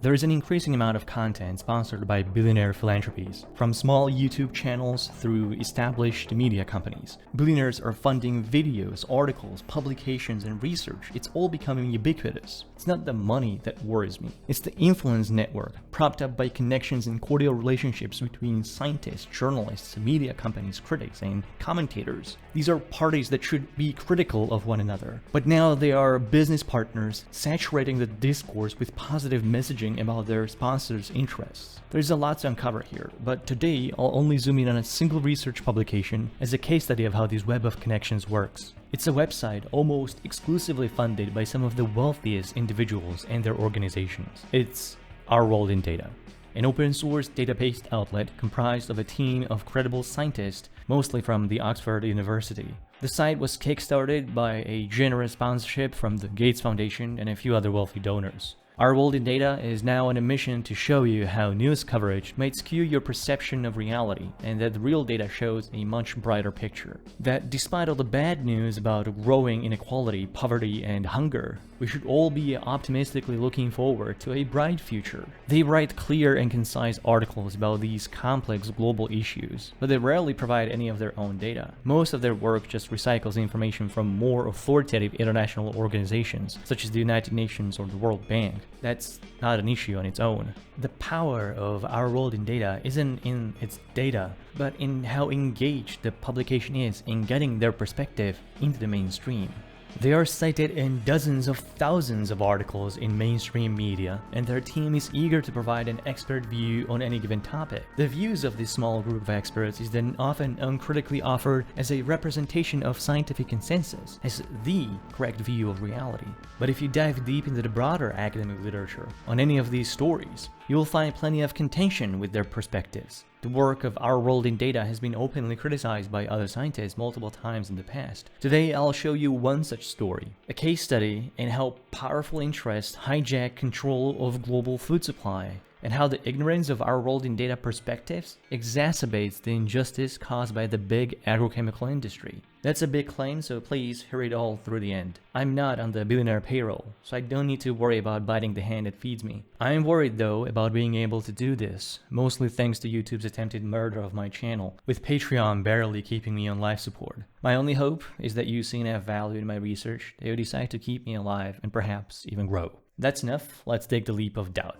There is an increasing amount of content sponsored by billionaire philanthropies, from small YouTube channels through established media companies. Billionaires are funding videos, articles, publications, and research. It's all becoming ubiquitous. It's not the money that worries me. It's the influence network, propped up by connections and cordial relationships between scientists, journalists, media companies, critics, and commentators. These are parties that should be critical of one another, but now they are business partners saturating the discourse with positive messaging about their sponsors' interests. There's a lot to uncover here, but today I'll only zoom in on a single research publication as a case study of how this web of connections works. It's a website almost exclusively funded by some of the wealthiest individuals and their organizations. It's Our World in Data, an open-source database outlet comprised of a team of credible scientists, mostly from the Oxford University. The site was kickstarted by a generous sponsorship from the Gates Foundation and a few other wealthy donors. Our World in Data is now on a mission to show you how news coverage might skew your perception of reality, and that the real data shows a much brighter picture. That despite all the bad news about growing inequality, poverty, and hunger, we should all be optimistically looking forward to a bright future. They write clear and concise articles about these complex global issues, but they rarely provide any of their own data. Most of their work just recycles information from more authoritative international organizations, such as the United Nations or the World Bank. That's not an issue on its own. The power of Our World in Data isn't in its data, but in how engaged the publication is in getting their perspective into the mainstream. They are cited in dozens of thousands of articles in mainstream media, and their team is eager to provide an expert view on any given topic. The views of this small group of experts is then often uncritically offered as a representation of scientific consensus, as the correct view of reality. But if you dive deep into the broader academic literature on any of these stories, you will find plenty of contention with their perspectives. The work of Our World in Data has been openly criticized by other scientists multiple times in the past. Today, I'll show you one such story, a case study in how powerful interests hijack control of global food supply, and how the ignorance of Our World in Data perspectives exacerbates the injustice caused by the big agrochemical industry. That's a big claim, so please hear it all through the end. I'm not on the billionaire payroll, so I don't need to worry about biting the hand that feeds me. I am worried though about being able to do this, mostly thanks to YouTube's attempted murder of my channel, with Patreon barely keeping me on life support. My only hope is that you see enough value in my research that you decide to keep me alive and perhaps even grow. That's enough, let's take the leap of doubt.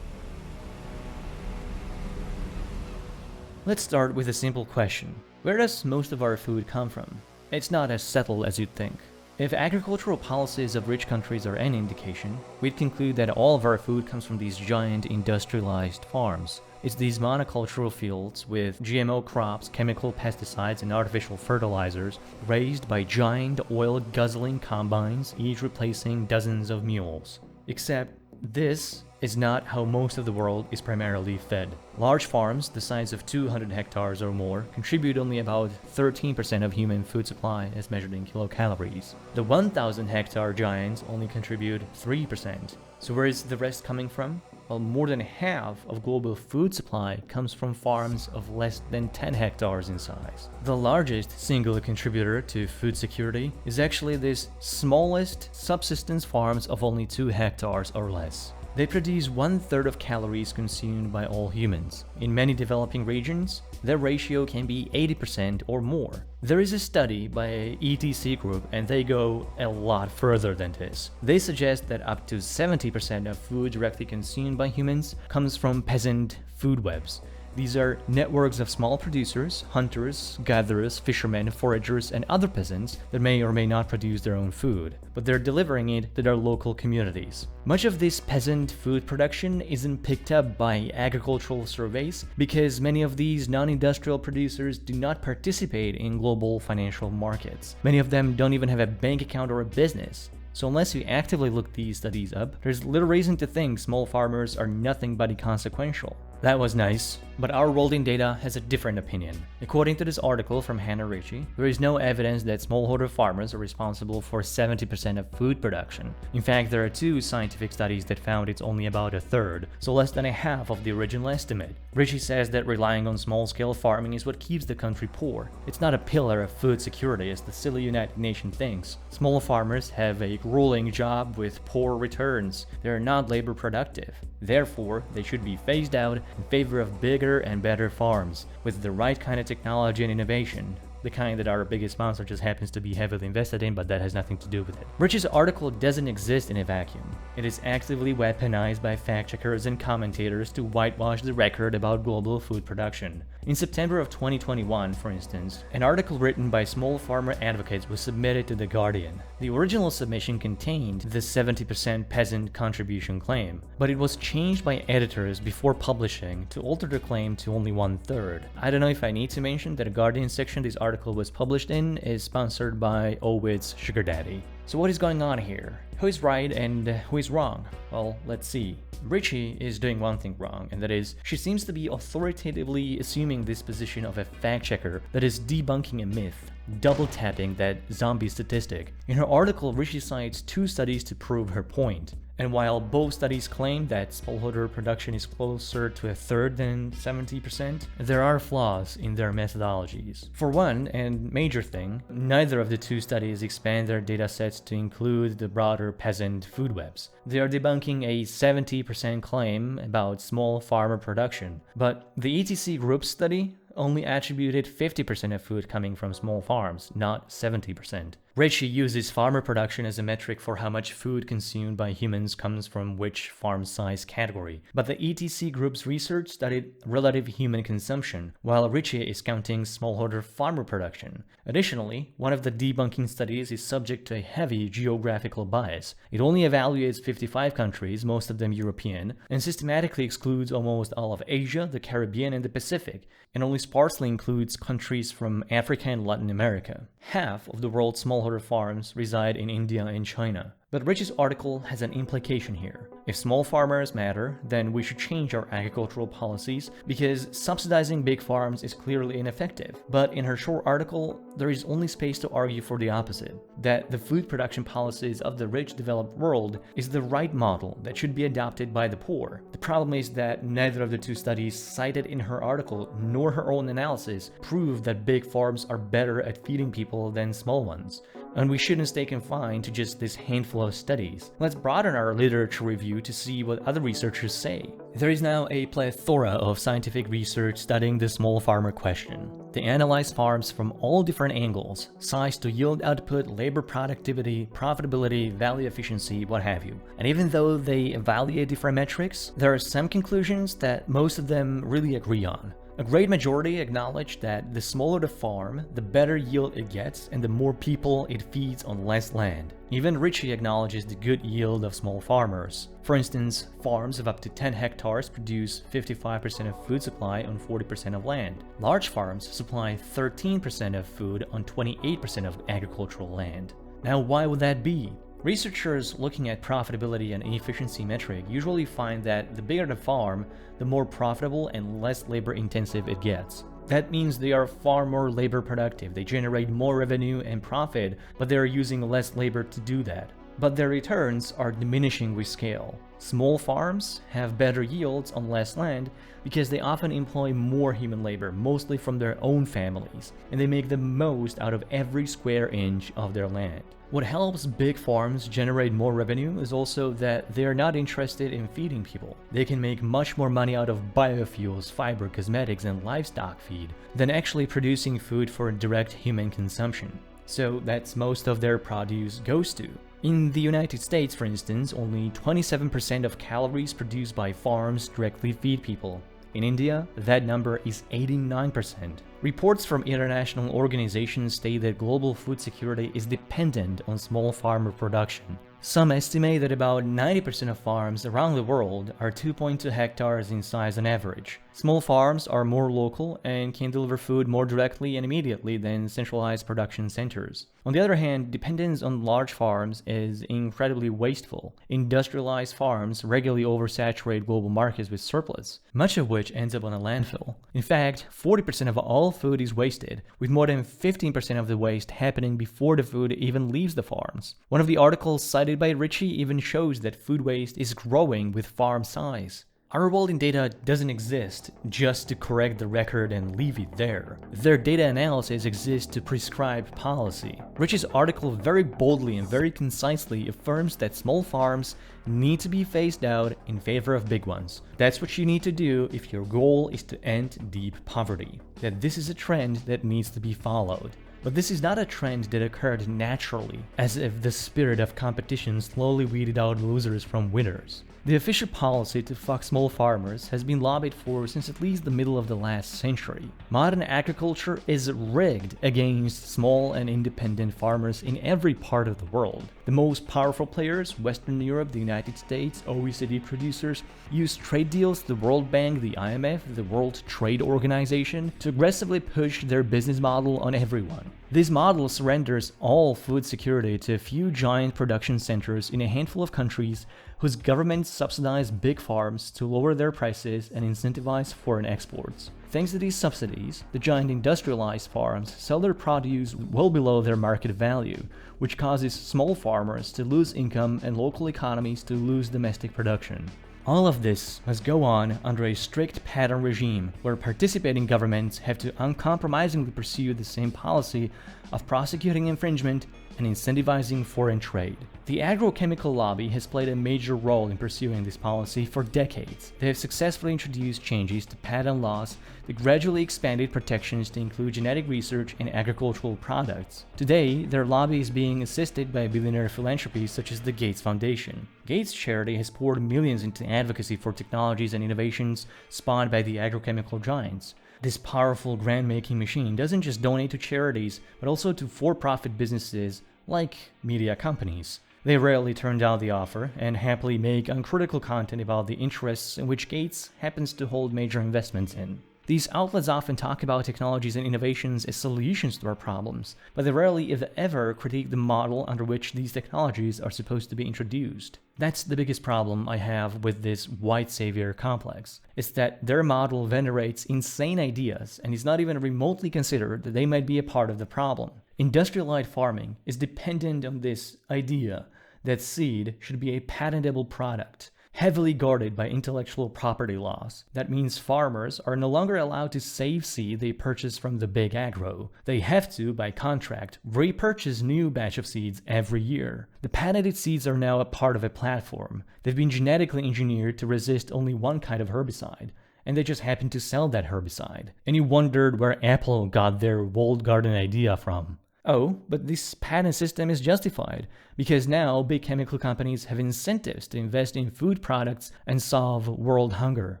Let's start with a simple question. Where does most of our food come from? It's not as subtle as you'd think. If agricultural policies of rich countries are any indication, we'd conclude that all of our food comes from these giant industrialized farms. It's these monocultural fields with GMO crops, chemical pesticides, and artificial fertilizers raised by giant oil-guzzling combines, each replacing dozens of mules. Except this is not how most of the world is primarily fed. Large farms, the size of 200 hectares or more, contribute only about 13% of human food supply as measured in kilocalories. The 1,000-hectare giants only contribute 3%. So where is the rest coming from? Well, more than half of global food supply comes from farms of less than 10 hectares in size. The largest single contributor to food security is actually this smallest subsistence farms of only 2 hectares or less. They produce 1/3 of calories consumed by all humans. In many developing regions, their ratio can be 80% or more. There is a study by ETC Group, and they go a lot further than this. They suggest that up to 70% of food directly consumed by humans comes from peasant food webs. These are networks of small producers, hunters, gatherers, fishermen, foragers, and other peasants that may or may not produce their own food, but they're delivering it to their local communities. Much of this peasant food production isn't picked up by agricultural surveys because many of these non-industrial producers do not participate in global financial markets. Many of them don't even have a bank account or a business. So unless you actively look these studies up, there's little reason to think small farmers are nothing but inconsequential. That was nice. But our world in data has a different opinion. According to this article from Hannah Ritchie, there is no evidence that smallholder farmers are responsible for 70% of food production. In fact, there are 2 scientific studies that found it's only about a third, so less than a half of the original estimate. Ritchie says that relying on small-scale farming is what keeps the country poor. It's not a pillar of food security as the silly United Nations thinks. Small farmers have a grueling job with poor returns. They are not labor productive. Therefore, they should be phased out in favor of bigger and better farms, with the right kind of technology and innovation. The kind that our biggest sponsor just happens to be heavily invested in, but that has nothing to do with it. Ritchie's article doesn't exist in a vacuum. It is actively weaponized by fact-checkers and commentators to whitewash the record about global food production. In September of 2021, for instance, an article written by small farmer advocates was submitted to The Guardian. The original submission contained the 70% peasant contribution claim, but it was changed by editors before publishing to alter the claim to only 1/3. I don't know if I need to mention that The Guardian section this article was published in is sponsored by Ovid's Sugar Daddy. So what is going on here? Who is right and who is wrong? Well, let's see. Ritchie is doing one thing wrong, and that is, she seems to be authoritatively assuming this position of a fact-checker that is debunking a myth, double-tapping that zombie statistic. In her article, Ritchie cites 2 studies to prove her point. And while both studies claim that smallholder production is closer to a third than 70%, there are flaws in their methodologies. For one, and major thing, neither of the 2 studies expand their datasets to include the broader peasant food webs. They are debunking a 70% claim about small farmer production. But the ETC Group study only attributed 50% of food coming from small farms, not 70%. Ritchie uses farmer production as a metric for how much food consumed by humans comes from which farm size category, but the ETC Group's research studied relative human consumption, while Ritchie is counting smallholder farmer production. Additionally, one of the debunking studies is subject to a heavy geographical bias. It only evaluates 55 countries, most of them European, and systematically excludes almost all of Asia, the Caribbean, and the Pacific, and only sparsely includes countries from Africa and Latin America. Half of the world's smallholder farms reside in India and China. But Ritchie's article has an implication here. If small farmers matter, then we should change our agricultural policies because subsidizing big farms is clearly ineffective. But in her short article, there is only space to argue for the opposite, that the food production policies of the rich developed world is the right model that should be adopted by the poor. The problem is that neither of the 2 studies cited in her article nor her own analysis prove that big farms are better at feeding people than small ones. And we shouldn't stay confined to just this handful of studies. Let's broaden our literature review to see what other researchers say. There is now a plethora of scientific research studying the small farmer question. They analyze farms from all different angles, size to yield output, labor productivity, profitability, value efficiency, what have you. And even though they evaluate different metrics, there are some conclusions that most of them really agree on. A great majority acknowledge that the smaller the farm, the better yield it gets and the more people it feeds on less land. Even Ritchie acknowledges the good yield of small farmers. For instance, farms of up to 10 hectares produce 55% of food supply on 40% of land. Large farms supply 13% of food on 28% of agricultural land. Now, why would that be? Researchers looking at profitability and efficiency metric usually find that the bigger the farm, the more profitable and less labor-intensive it gets. That means they are far more labor productive, they generate more revenue and profit, but they are using less labor to do that. But their returns are diminishing with scale. Small farms have better yields on less land because they often employ more human labor, mostly from their own families, and they make the most out of every square inch of their land. What helps big farms generate more revenue is also that they are not interested in feeding people. They can make much more money out of biofuels, fiber, cosmetics, and livestock feed than actually producing food for direct human consumption. So that's most of their produce goes to. In the United States, for instance, only 27% of calories produced by farms directly feed people. In India, that number is 89%. Reports from international organizations state that global food security is dependent on small farmer production. Some estimate that about 90% of farms around the world are 2.2 hectares in size on average. Small farms are more local and can deliver food more directly and immediately than centralized production centers. On the other hand, dependence on large farms is incredibly wasteful. Industrialized farms regularly oversaturate global markets with surplus, much of which ends up on a landfill. In fact, 40% of all food is wasted, with more than 15% of the waste happening before the food even leaves the farms. One of the articles cited by Ritchie even shows that food waste is growing with farm size. Our world in data doesn't exist just to correct the record and leave it there. Their data analysis exists to prescribe policy. Ritchie's article very boldly and very concisely affirms that small farms need to be phased out in favor of big ones. That's what you need to do if your goal is to end deep poverty. That this is a trend that needs to be followed. But this is not a trend that occurred naturally, as if the spirit of competition slowly weeded out losers from winners. The official policy to fuck small farmers has been lobbied for since at least the middle of the last century. Modern agriculture is rigged against small and independent farmers in every part of the world. The most powerful players, Western Europe, the United States, OECD producers, use trade deals, the World Bank, the IMF, the World Trade Organization, to aggressively push their business model on everyone. This model surrenders all food security to a few giant production centers in a handful of countries whose governments subsidize big farms to lower their prices and incentivize foreign exports. Thanks to these subsidies, the giant industrialized farms sell their produce well below their market value, which causes small farmers to lose income and local economies to lose domestic production. All of this must go on under a strict pattern regime, where participating governments have to uncompromisingly pursue the same policy of prosecuting infringement and incentivizing foreign trade. The agrochemical lobby has played a major role in pursuing this policy for decades. They have successfully introduced changes to patent laws that gradually expanded protections to include genetic research and agricultural products. Today, their lobby is being assisted by billionaire philanthropies such as the Gates Foundation. Gates charity has poured millions into advocacy for technologies and innovations spawned by the agrochemical giants. This powerful grant-making machine doesn't just donate to charities, but also to for-profit businesses like media companies. They rarely turn down the offer and happily make uncritical content about the interests in which Gates happens to hold major investments in. These outlets often talk about technologies and innovations as solutions to our problems, but they rarely, if ever, critique the model under which these technologies are supposed to be introduced. That's the biggest problem I have with this white savior complex. It's that their model venerates insane ideas and is not even remotely considered that they might be a part of the problem. Industrialized farming is dependent on this idea that seed should be a patentable product, heavily guarded by intellectual property laws. That means farmers are no longer allowed to save seed they purchase from the big agro. They have to, by contract, repurchase new batch of seeds every year. The patented seeds are now a part of a platform. They've been genetically engineered to resist only one kind of herbicide, and they just happen to sell that herbicide. And you wondered where Apple got their walled garden idea from. Oh, but this patent system is justified, because now big chemical companies have incentives to invest in food products and solve world hunger.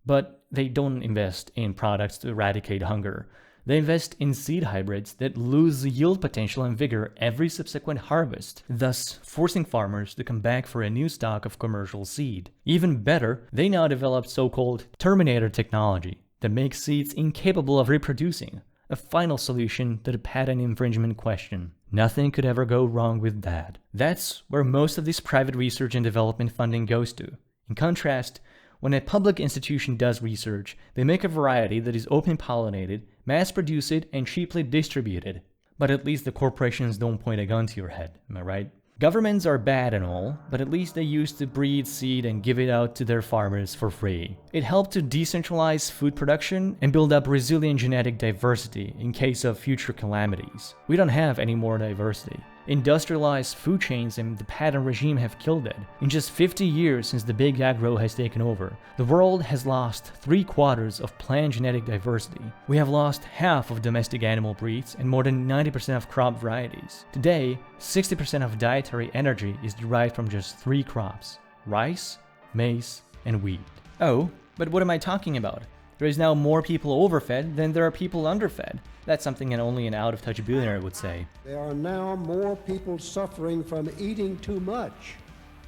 But they don't invest in products to eradicate hunger. They invest in seed hybrids that lose yield potential and vigor every subsequent harvest, thus forcing farmers to come back for a new stock of commercial seed. Even better, they now develop so-called Terminator technology that makes seeds incapable of reproducing. A final solution to the patent infringement question. Nothing could ever go wrong with that. That's where most of this private research and development funding goes to. In contrast, when a public institution does research, they make a variety that is open-pollinated, mass-produce it, and cheaply distributed. But at least the corporations don't point a gun to your head, am I right? Governments are bad and all, but at least they used to breed seed and give it out to their farmers for free. It helped to decentralize food production and build up resilient genetic diversity in case of future calamities. We don't have any more diversity. Industrialized food chains and the patent regime have killed it. In just 50 years since the big agro has taken over, the world has lost 3/4 of plant genetic diversity. We have lost half of domestic animal breeds and more than 90% of crop varieties. Today, 60% of dietary energy is derived from just 3 crops: rice, maize, and wheat. Oh, but what am I talking about? There is now more people overfed than there are people underfed. That's something only an out-of-touch billionaire would say. There are now more people suffering from eating too much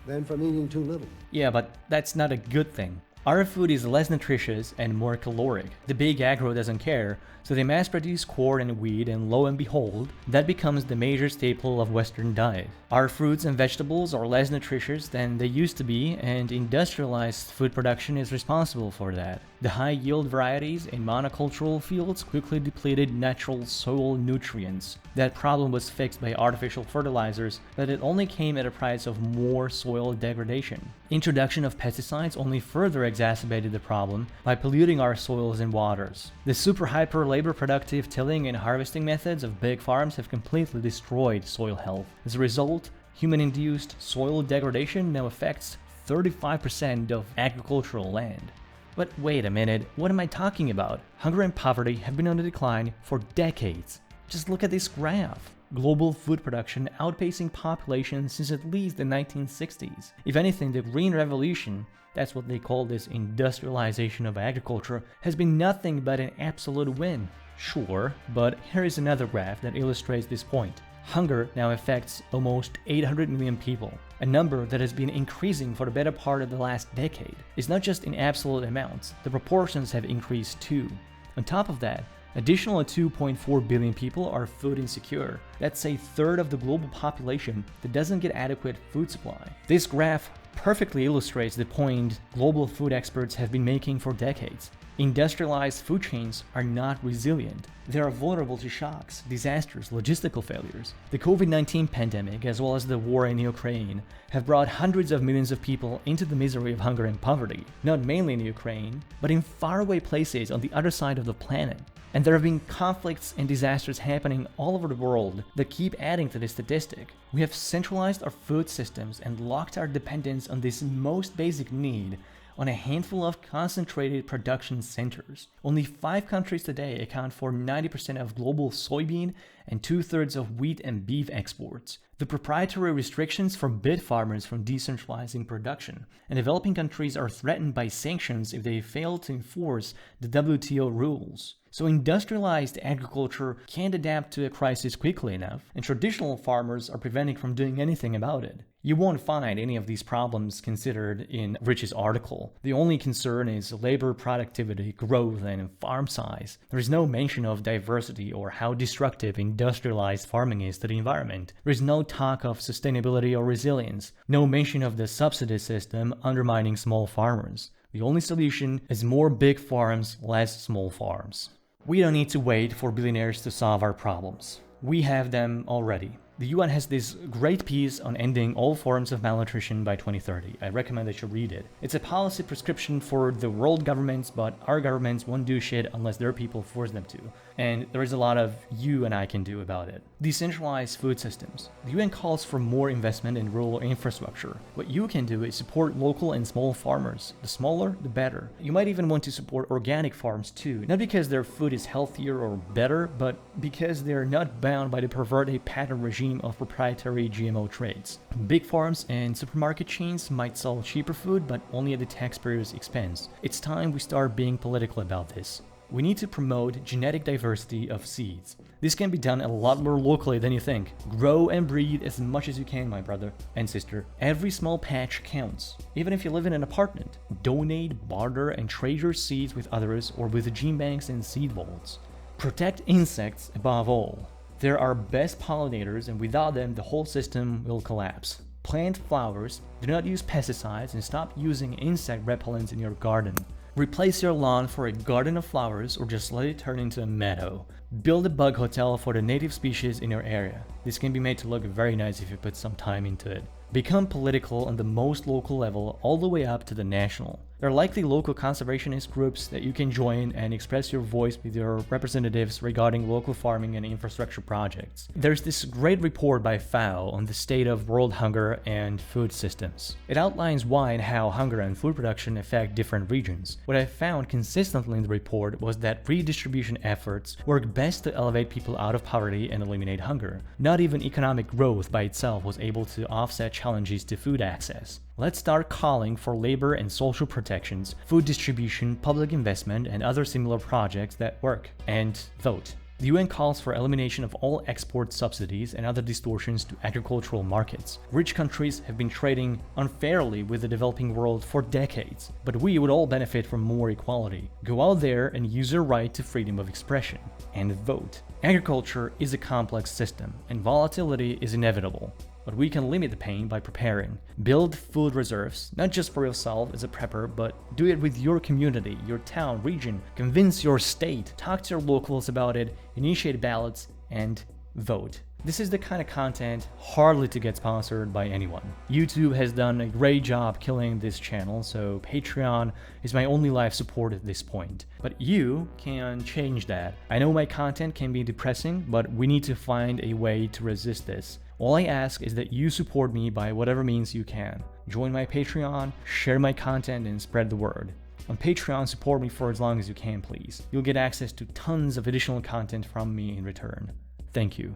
than from eating too little. Yeah, but that's not a good thing. Our food is less nutritious and more caloric. The big agro doesn't care, so they mass produce corn and wheat, and lo and behold, that becomes the major staple of Western diet. Our fruits and vegetables are less nutritious than they used to be, and industrialized food production is responsible for that. The high-yield varieties in monocultural fields quickly depleted natural soil nutrients. That problem was fixed by artificial fertilizers, but it only came at a price of more soil degradation. Introduction of pesticides only further exacerbated the problem by polluting our soils and waters. The super-hyper labor-productive tilling and harvesting methods of big farms have completely destroyed soil health. As a result, human-induced soil degradation now affects 35% of agricultural land. But wait a minute, what am I talking about? Hunger and poverty have been on the decline for decades. Just look at this graph. Global food production outpacing population since at least the 1960s. If anything, the Green Revolution, that's what they call this industrialization of agriculture, has been nothing but an absolute win. Sure, but here is another graph that illustrates this point. Hunger now affects almost 800 million people, a number that has been increasing for the better part of the last decade. It's not just in absolute amounts, the proportions have increased too. On top of that, additional 2.4 billion people are food insecure. That's a third of the global population that doesn't get adequate food supply. This graph perfectly illustrates the point global food experts have been making for decades. Industrialized food chains are not resilient. They are vulnerable to shocks, disasters, logistical failures. The COVID-19 pandemic, as well as the war in Ukraine, have brought hundreds of millions of people into the misery of hunger and poverty, not mainly in Ukraine, but in faraway places on the other side of the planet. And there have been conflicts and disasters happening all over the world that keep adding to this statistic. We have centralized our food systems and locked our dependence on this most basic need on a handful of concentrated production centers. Only 5 countries today account for 90% of global soybean and 2/3 of wheat and beef exports. The proprietary restrictions forbid farmers from decentralizing production, and developing countries are threatened by sanctions if they fail to enforce the WTO rules. So industrialized agriculture can't adapt to a crisis quickly enough, and traditional farmers are prevented from doing anything about it. You won't find any of these problems considered in Rich's article. The only concern is labor productivity, growth, and farm size. There is no mention of diversity or how destructive industrialized farming is to the environment. There is no talk of sustainability or resilience. No mention of the subsidy system undermining small farmers. The only solution is more big farms, less small farms. We don't need to wait for billionaires to solve our problems. We have them already. The UN has this great piece on ending all forms of malnutrition by 2030. I recommend that you read it. It's a policy prescription for the world governments, but our governments won't do shit unless their people force them to. And there is a lot of you and I can do about it. Decentralized food systems. The UN calls for more investment in rural infrastructure. What you can do is support local and small farmers. The smaller, the better. You might even want to support organic farms too. Not because their food is healthier or better, but because they're not bound by the perverted patent regime of proprietary GMO trades. Big farms and supermarket chains might sell cheaper food, but only at the taxpayer's expense. It's time we start being political about this. We need to promote genetic diversity of seeds. This can be done a lot more locally than you think. Grow and breed as much as you can, my brother and sister. Every small patch counts. Even if you live in an apartment, donate, barter, and trade your seeds with others or with gene banks and seed vaults. Protect insects above all. They're our best pollinators, and without them, the whole system will collapse. Plant flowers, do not use pesticides, and stop using insect repellents in your garden. Replace your lawn for a garden of flowers, or just let it turn into a meadow. Build a bug hotel for the native species in your area. This can be made to look very nice if you put some time into it. Become political on the most local level all the way up to the national. There are likely local conservationist groups that you can join and express your voice with your representatives regarding local farming and infrastructure projects. There's this great report by FAO on the state of world hunger and food systems. It outlines why and how hunger and food production affect different regions. What I found consistently in the report was that redistribution efforts work best to elevate people out of poverty and eliminate hunger. Not even economic growth by itself was able to offset challenges to food access. Let's start calling for labor and social protections, food distribution, public investment, and other similar projects that work. And vote. The UN calls for elimination of all export subsidies and other distortions to agricultural markets. Rich countries have been trading unfairly with the developing world for decades, but we would all benefit from more equality. Go out there and use your right to freedom of expression. And vote. Agriculture is a complex system, and volatility is inevitable. But we can limit the pain by preparing. Build food reserves, not just for yourself as a prepper, but do it with your community, your town, region. Convince your state, talk to your locals about it, initiate ballots, and vote. This is the kind of content hardly to get sponsored by anyone. YouTube has done a great job killing this channel, so Patreon is my only life support at this point. But you can change that. I know my content can be depressing, but we need to find a way to resist this. All I ask is that you support me by whatever means you can. Join my Patreon, share my content, and spread the word. On Patreon, support me for as long as you can, please. You'll get access to tons of additional content from me in return. Thank you.